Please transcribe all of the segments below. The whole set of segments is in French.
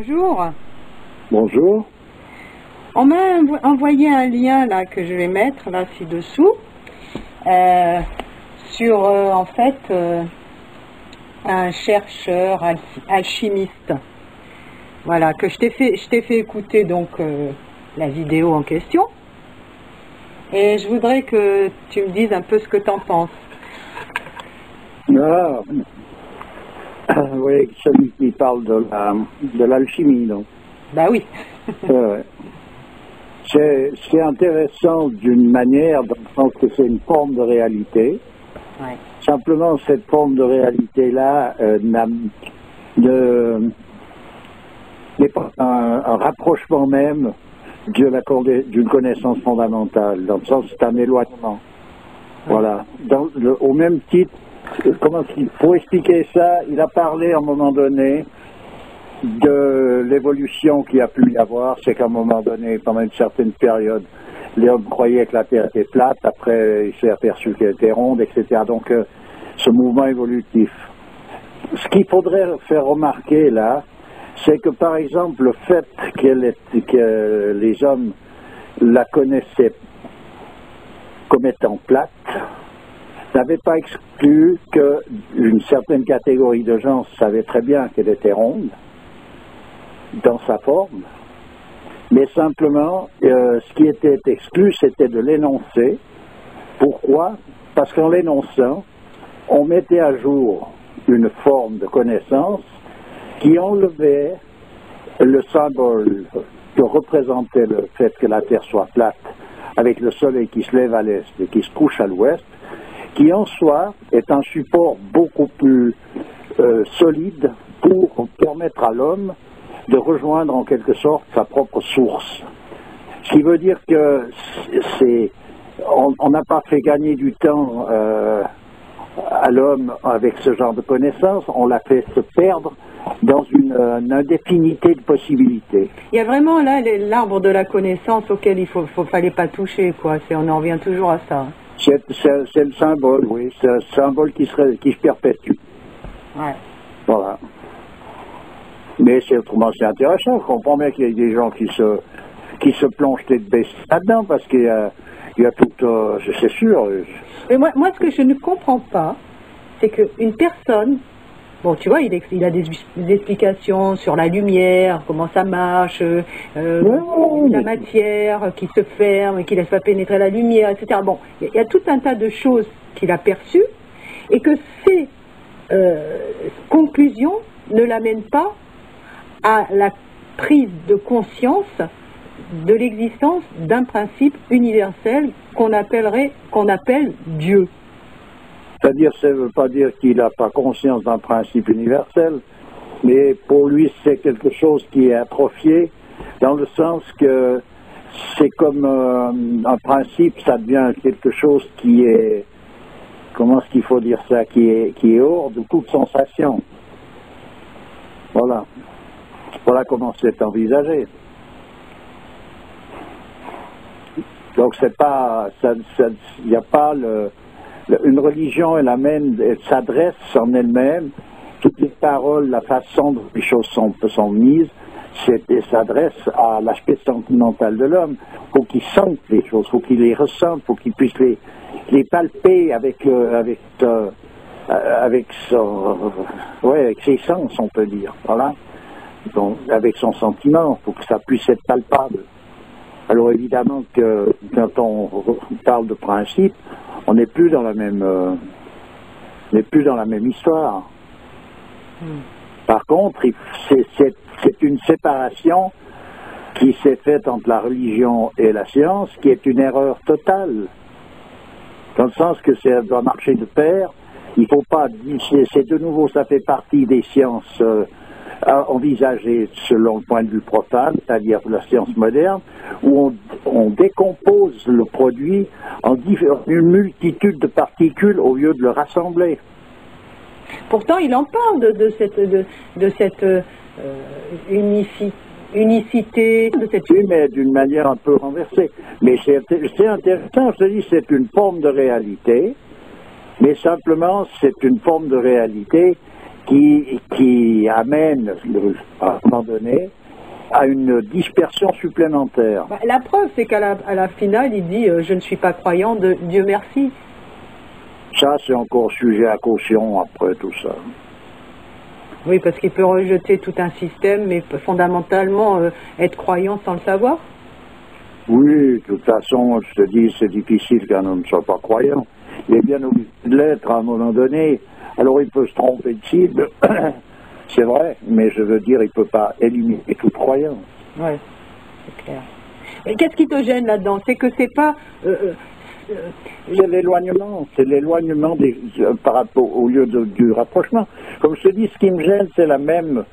bonjour. Bonjour. On m'a envoyé un lien là que je vais mettre là ci-dessous sur en fait un chercheur alchimiste. Voilà, que je t'ai fait écouter donc la vidéo en question. Et je voudrais que tu me dises un peu ce que tu en penses. Oui, celui qui parle de l'alchimie, donc. Bah oui. C'est intéressant d'une manière, dans le sens que c'est une forme de réalité. Ouais. Simplement, cette forme de réalité-là n'est pas un rapprochement même d'une connaissance fondamentale. Dans le sens, c'est un éloignement. Ouais. Voilà. Au même titre, pour expliquer ça, il a parlé à un moment donné de l'évolution qu'il a pu y avoir. C'est qu'à un moment donné, pendant une certaine période, l'homme croyait que la Terre était plate, après il s'est aperçu qu'elle était ronde, etc. Donc ce mouvement évolutif. Ce qu'il faudrait faire remarquer là, c'est que par exemple le fait que les hommes la connaissaient comme étant plate n'avait pas exclu qu'une certaine catégorie de gens savait très bien qu'elle était ronde dans sa forme, mais simplement ce qui était exclu c'était de l'énoncer. Pourquoi? Parce qu'en l'énonçant on mettait à jour une forme de connaissance qui enlevait le symbole que représentait le fait que la Terre soit plate, avec le soleil qui se lève à l'est et qui se couche à l'ouest, qui en soi est un support beaucoup plus solide pour permettre à l'homme de rejoindre en quelque sorte sa propre source. Ce qui veut dire que on n'a pas fait gagner du temps à l'homme avec ce genre de connaissances, on l'a fait se perdre dans une indéfinité de possibilités. Il y a vraiment là l'arbre de la connaissance auquel il fallait pas toucher, quoi. On en revient toujours à ça. C'est le symbole, oui, c'est un symbole qui se perpétue. Ouais. Voilà. Mais autrement c'est intéressant. Je comprends bien qu'il y ait des gens qui se plongent tête baissée là-dedans, parce qu'il y a tout, c'est sûr. Mais moi, ce que je ne comprends pas, c'est qu'une personne, bon, tu vois, il a des explications sur la lumière, comment ça marche, la matière qui se ferme, qui laisse pas pénétrer la lumière, etc. Bon, il y a tout un tas de choses qu'il a perçues, et que ces conclusions ne l'amènent pas à la prise de conscience de l'existence d'un principe universel qu'on appelle Dieu. C'est-à-dire, ça ne veut pas dire qu'il n'a pas conscience d'un principe universel, mais pour lui, c'est quelque chose qui est atrophié, dans le sens que c'est comme un principe, ça devient quelque chose qui est, comment est-ce qu'il faut dire ça, qui est hors de toute sensation. Voilà. Voilà comment c'est envisagé. Donc c'est pas, il n'y a pas une religion, elle s'adresse en elle-même, toutes les paroles, la façon dont les choses sont mises, s'adresse à l'aspect sentimental de l'homme. Il faut qu'il sente les choses, il faut qu'il les ressente, il faut qu'il puisse les palper avec ses sens, on peut dire. Voilà. Donc, avec son sentiment, il faut que ça puisse être palpable. Alors évidemment que quand on parle de principe, on n'est plus dans la même histoire. Par contre, c'est une séparation qui s'est faite entre la religion et la science, qui est une erreur totale. Dans le sens que ça doit marcher de pair. Il ne faut pas, c'est de nouveau, ça fait partie des sciences envisagées selon le point de vue profane, c'est-à-dire la science moderne, où on décompose le produit en une multitude de particules au lieu de le rassembler. Pourtant, il en parle de cette unicité, de cette... Oui, mais d'une manière un peu renversée. Mais c'est intéressant, je te dis, c'est une forme de réalité, mais simplement, c'est une forme de réalité qui amène, à un moment donné, à une dispersion supplémentaire. Bah, la preuve, c'est qu'à la finale, il dit je ne suis pas croyant, Dieu merci. Ça, c'est encore sujet à caution après tout ça. Oui, parce qu'il peut rejeter tout un système, mais fondamentalement être croyant sans le savoir. Oui, de toute façon, je te dis, c'est difficile qu'un homme ne soit pas croyant. Il est bien obligé de l'être à un moment donné. Alors il peut se tromper de cible, c'est vrai, mais je veux dire, il ne peut pas éliminer toute croyance. Oui, c'est clair. Et qu'est-ce qui te gêne là-dedans? C'est que c'est pas... c'est l'éloignement par rapport au lieu du rapprochement. Comme je te dis, ce qui me gêne, c'est la même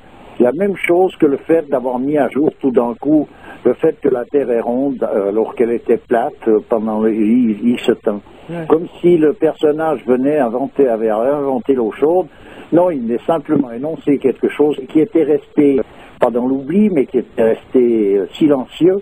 chose que le fait d'avoir mis à jour tout d'un coup le fait que la Terre est ronde alors qu'elle était plate pendant X temps. Ouais. Comme si le personnage avait inventé l'eau chaude. Non, il est simplement énoncé quelque chose qui était resté, pas dans l'oubli, mais qui était resté silencieux.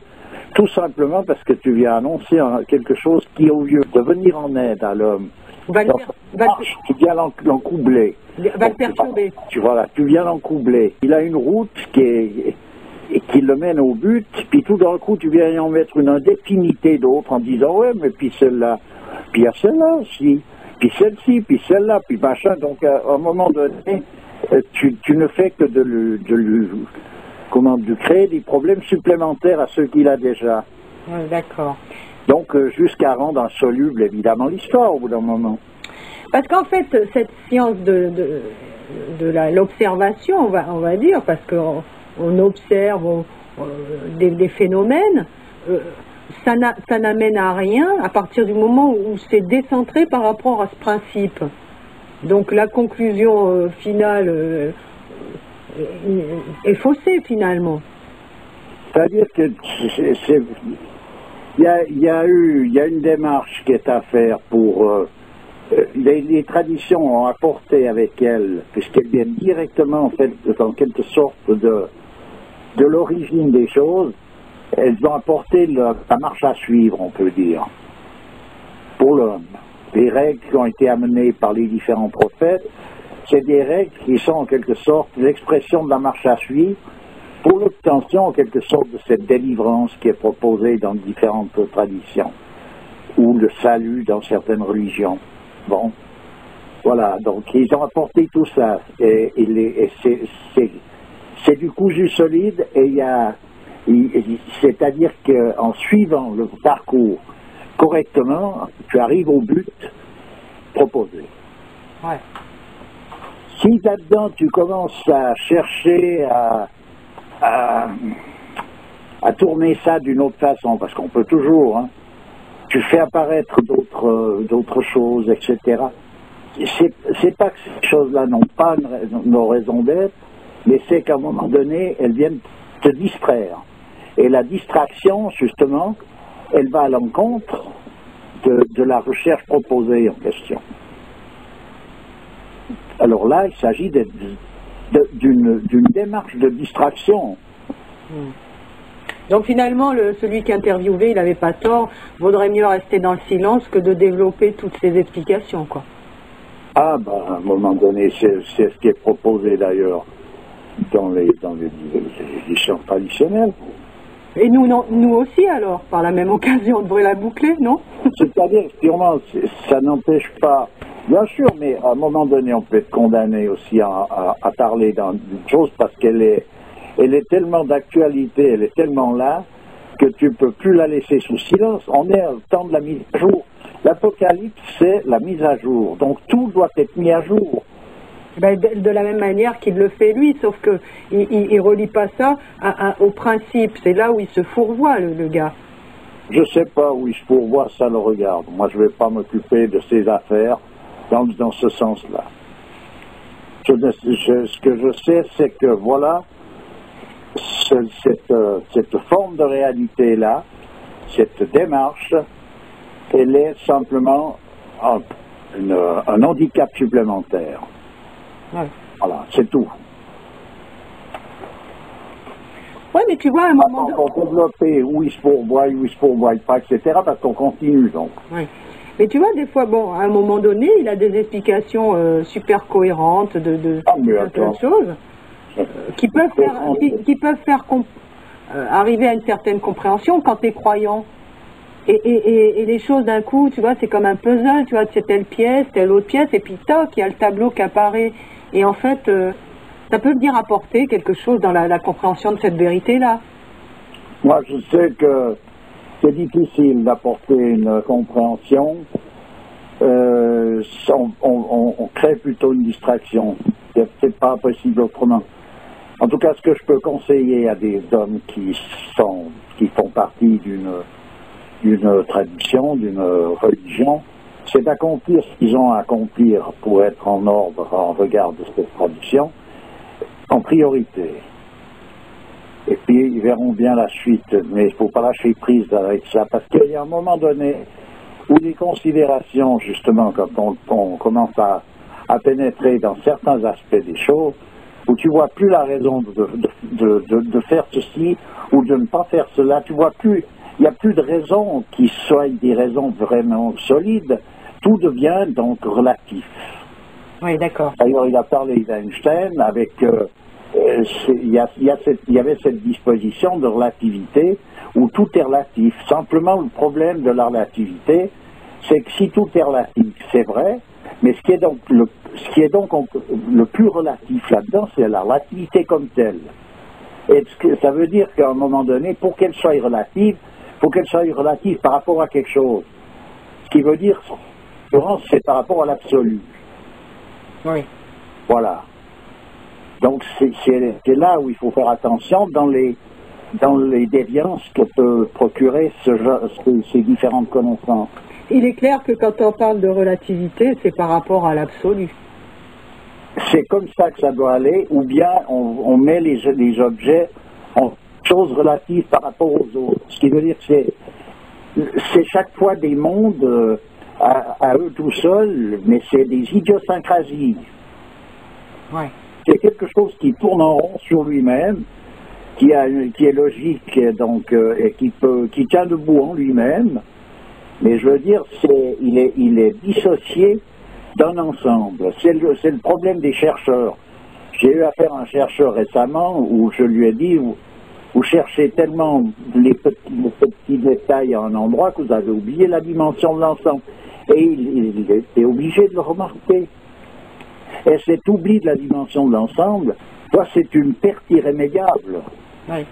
Tout simplement parce que tu viens annoncer quelque chose qui, au lieu de venir en aide à l'homme, tu viens l'encoubler. Va le perturber. Tu viens l'encoubler. Il a une route qui le mène au but, puis tout d'un coup, tu viens y en mettre une indéfinité d'autres en disant, ouais, mais puis celle-là, puis il y a celle-là aussi, puis celle-ci, puis celle-là, puis machin. Donc, à un moment donné, tu ne fais que de créer des problèmes supplémentaires à ceux qu'il a déjà. Oui, d'accord. Donc, jusqu'à rendre insoluble, évidemment, l'histoire au bout d'un moment. Parce qu'en fait, cette science de l'observation, on va dire, parce qu'on observe des phénomènes, ça n'amène à rien à partir du moment où c'est décentré par rapport à ce principe. Donc la conclusion finale est faussée finalement. C'est-à-dire que il y a une démarche qui est à faire pour les traditions ont apporté avec elles, puisqu'elles viennent directement en fait en quelque sorte de l'origine des choses, elles ont apporté la marche à suivre, on peut dire, pour l'homme. Les règles qui ont été amenées par les différents prophètes, c'est des règles qui sont en quelque sorte l'expression de la marche à suivre pour l'obtention en quelque sorte de cette délivrance qui est proposée dans différentes traditions, ou le salut dans certaines religions. Bon, voilà, donc ils ont apporté tout ça, et c'est du cousu solide, et c'est-à-dire qu'en suivant le parcours correctement, tu arrives au but proposé. Ouais. Si là-dedans tu commences à chercher à tourner ça d'une autre façon, parce qu'on peut toujours, hein, tu fais apparaître d'autres choses, etc. C'est pas que ces choses-là n'ont pas nos raisons d'être, mais c'est qu'à un moment donné, elles viennent te distraire. Et la distraction, justement, elle va à l'encontre de la recherche proposée en question. Alors là, il s'agit d'une démarche de distraction. Donc finalement, celui qui interviewait, il n'avait pas tort. Vaudrait mieux rester dans le silence que de développer toutes ces explications, quoi. Ah, à un moment donné, c'est ce qui est proposé d'ailleurs dans les éditions traditionnelles. Et nous aussi alors, par la même occasion, on devrait la boucler, non? C'est-à-dire, sûrement, ça n'empêche pas, bien sûr, mais à un moment donné, on peut être condamné aussi à parler d'une chose parce qu'elle est tellement d'actualité, elle est tellement là, que tu ne peux plus la laisser sous silence. On est au temps de la mise à jour. L'Apocalypse, c'est la mise à jour. Donc tout doit être mis à jour. Ben, de la même manière qu'il le fait lui, sauf que il relie pas ça au principe. C'est là où il se fourvoie, le gars. Je sais pas où il se fourvoie, ça le regarde. Moi, je vais pas m'occuper de ses affaires dans ce sens-là. Ce que je sais, c'est que voilà, cette forme de réalité-là, cette démarche, elle est simplement un handicap supplémentaire. Ouais. Voilà, c'est tout. Oui, mais tu vois, à un moment donné... On peut développer où il se pourvoie pas, etc., parce qu'on continue, donc. Oui. Mais tu vois, des fois, bon, à un moment donné, il a des explications super cohérentes de plein de choses qui peuvent arriver à une certaine compréhension quand tu es croyant. Et les choses d'un coup, tu vois, c'est comme un puzzle, tu vois, c'est telle pièce, telle autre pièce, et puis toc, il y a le tableau qui apparaît. Et en fait, ça peut venir apporter quelque chose dans la compréhension de cette vérité-là. Moi, je sais que c'est difficile d'apporter une compréhension. On crée plutôt une distraction. C'est pas possible autrement. En tout cas, ce que je peux conseiller à des hommes qui font partie d'une tradition, d'une religion, c'est d'accomplir ce qu'ils ont à accomplir pour être en ordre en regard de cette tradition, en priorité. Et puis, ils verront bien la suite, mais il ne faut pas lâcher prise avec ça, parce qu'il y a un moment donné où les considérations, justement, quand on commence à pénétrer dans certains aspects des choses, où tu vois plus la raison de faire ceci ou de ne pas faire cela, tu vois plus, il n'y a plus de raisons qui soient des raisons vraiment solides, tout devient donc relatif. Oui, d'accord. D'ailleurs, il a parlé d'Einstein avec... il y avait cette disposition de relativité où tout est relatif. Simplement, le problème de la relativité, c'est que si tout est relatif, c'est vrai, mais ce qui est donc le plus relatif là-dedans, c'est la relativité comme telle. Et ça veut dire qu'à un moment donné, pour qu'elle soit relative, il faut qu'elle soit relative par rapport à quelque chose. Ce qui veut dire, c'est par rapport à l'absolu. Oui. Voilà. Donc c'est là où il faut faire attention dans les déviances que peut procurer ces différentes connaissances. Il est clair que quand on parle de relativité, c'est par rapport à l'absolu. C'est comme ça que ça doit aller, ou bien on met les objets en choses relatives par rapport aux autres. Ce qui veut dire que c'est chaque fois des mondes à eux tout seuls, mais c'est des idiosyncrasies. Ouais. C'est quelque chose qui tourne en rond sur lui-même, qui est logique, donc, et qui tient debout en lui-même. Mais je veux dire, il est dissocié d'un ensemble. C'est le problème des chercheurs. J'ai eu affaire à un chercheur récemment où je lui ai dit, vous cherchez tellement les petits détails à un endroit que vous avez oublié la dimension de l'ensemble. Et il était obligé de le remarquer. Et cet oubli de la dimension de l'ensemble, c'est une perte irrémédiable. Oui.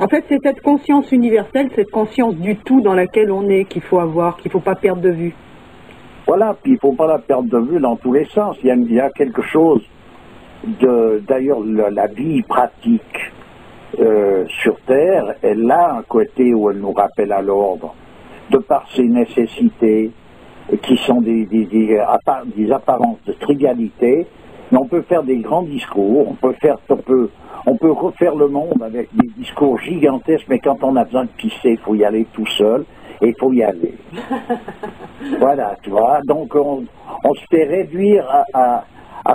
En fait, c'est cette conscience universelle, cette conscience du tout dans laquelle on est qu'il faut avoir, qu'il ne faut pas perdre de vue. Voilà, puis il ne faut pas la perdre de vue dans tous les sens. Il y a quelque chose d'ailleurs, la vie pratique sur Terre, elle a un côté où elle nous rappelle à l'ordre, de par ses nécessités, qui sont des apparences de trivialité, mais on peut faire des grands discours, on peut refaire le monde avec des discours gigantesques, mais quand on a besoin de pisser, il faut y aller tout seul, et il faut y aller. Voilà, tu vois, donc on se fait réduire à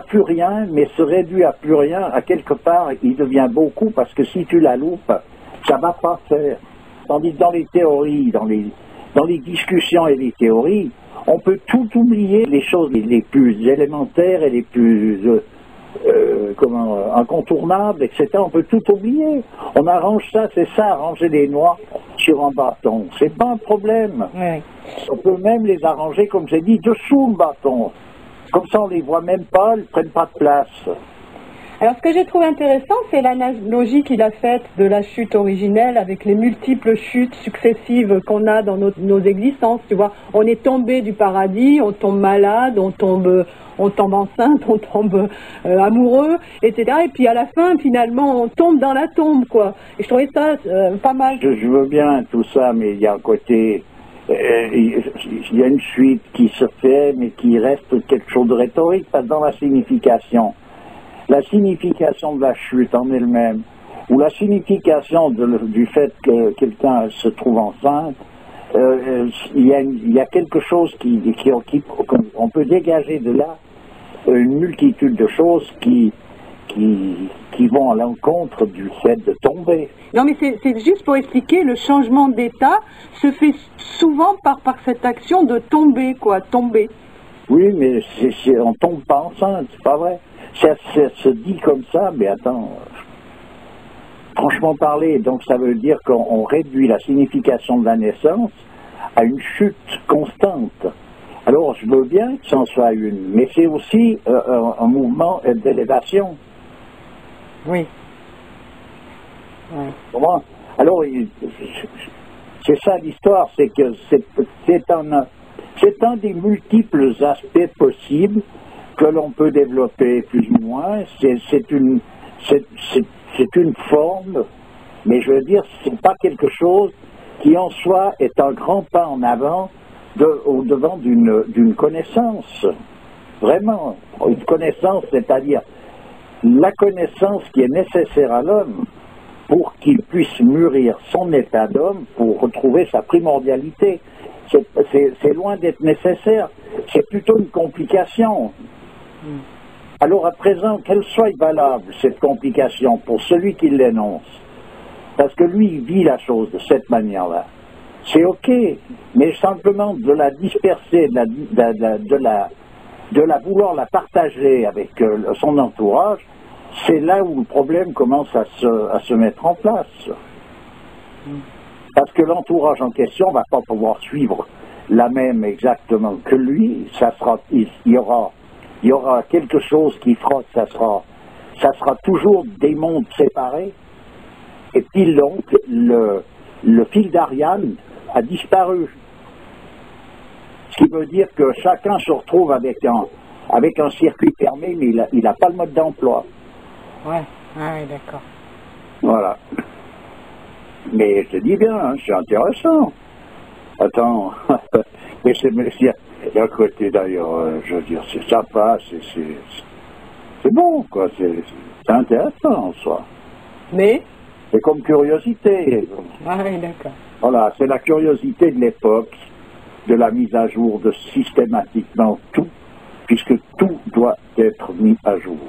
plus rien, mais se réduit à plus rien, à quelque part, il devient beaucoup, parce que si tu la loupes, ça va pas faire. Tandis que dans les théories, dans les discussions et les théories, on peut tout oublier, les choses les plus élémentaires et les plus incontournables, etc. On peut tout oublier. On arrange ça, c'est ça, arranger les noix sur un bâton. C'est pas un problème. Ouais. On peut même les arranger, comme j'ai dit, dessous le bâton. Comme ça, on les voit même pas, ils prennent pas de place. Alors, ce que j'ai trouvé intéressant, c'est l'analogie qu'il a faite de la chute originelle avec les multiples chutes successives qu'on a dans nos existences. Tu vois, on est tombé du paradis, on tombe malade, on tombe enceinte, on tombe amoureux, etc. Et puis à la fin, finalement, on tombe dans la tombe, quoi. Et je trouvais ça pas mal. Je veux bien tout ça, mais il y a un côté... il y a une suite qui se fait, mais qui reste quelque chose de rhétorique, pas dans la signification. La signification de la chute en elle-même, ou la signification du fait que quelqu'un se trouve enceinte, il y a quelque chose qu'on peut dégager de là, une multitude de choses qui qui vont à l'encontre du fait de tomber. Non, mais c'est juste pour expliquer, le changement d'état se fait souvent par cette action de tomber, quoi, tomber. Oui, mais on tombe pas enceinte, c'est pas vrai. Ça se dit comme ça, mais attends, franchement parler, donc ça veut dire qu'on réduit la signification de la naissance à une chute constante. Alors, je veux bien que c'en soit une, mais c'est aussi un mouvement d'élévation. Oui. Ouais. Comment? Alors, c'est ça l'histoire, c'est que c'est un des multiples aspects possibles que l'on peut développer plus ou moins. C'est une forme, mais je veux dire, c'est pas quelque chose qui en soi est un grand pas en avant au-devant d'une connaissance. Vraiment, une connaissance, c'est-à-dire la connaissance qui est nécessaire à l'homme pour qu'il puisse mûrir son état d'homme, pour retrouver sa primordialité. C'est loin d'être nécessaire, c'est plutôt une complication. Alors à présent, qu'elle soit valable, cette complication, pour celui qui l'énonce, parce que lui, il vit la chose de cette manière-là, c'est ok, mais simplement de la disperser, de la vouloir la partager avec son entourage, c'est là où le problème commence à se mettre en place. Parce que l'entourage en question ne va pas pouvoir suivre la même exactement que lui. Il y aura quelque chose qui frotte, ça sera toujours des mondes séparés. Et puis donc, le fil d'Ariane a disparu. Ce qui veut dire que chacun se retrouve avec un circuit fermé, mais il n'a pas le mode d'emploi. Ouais, d'accord. Voilà. Mais je te dis bien, hein, c'est intéressant. Attends, mais il y a un côté d'ailleurs, je veux dire, c'est sympa, c'est bon, quoi, c'est intéressant en soi. Mais c'est comme curiosité. Ouais, d'accord. Voilà, c'est la curiosité de l'époque, de la mise à jour de systématiquement tout, puisque tout doit être mis à jour.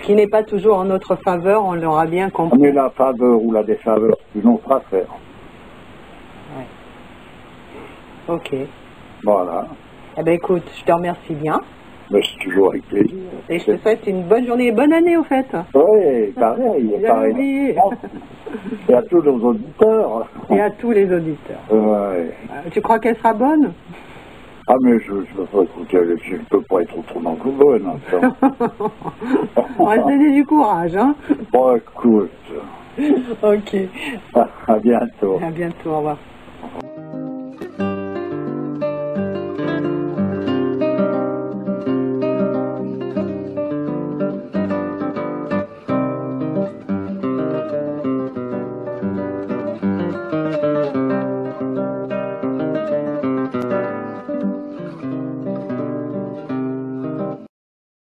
Ce qui n'est pas toujours en notre faveur, on l'aura bien compris. Mais la faveur ou la défaveur, c'est une autre affaire. Ouais. Ok. Voilà. Eh bien écoute, je te remercie bien. Mais c'est toujours avec plaisir. Et je te souhaite une bonne journée et bonne année au fait. Oui, pareil. J'avais oublié. Et à tous nos auditeurs. Et à tous les auditeurs. Ouais. Tu crois qu'elle sera bonne? Ah mais je ne peux pas être autrement que bonne. On va se donner du courage, hein. Bon, écoute. Ok. À bientôt. À bientôt, au revoir.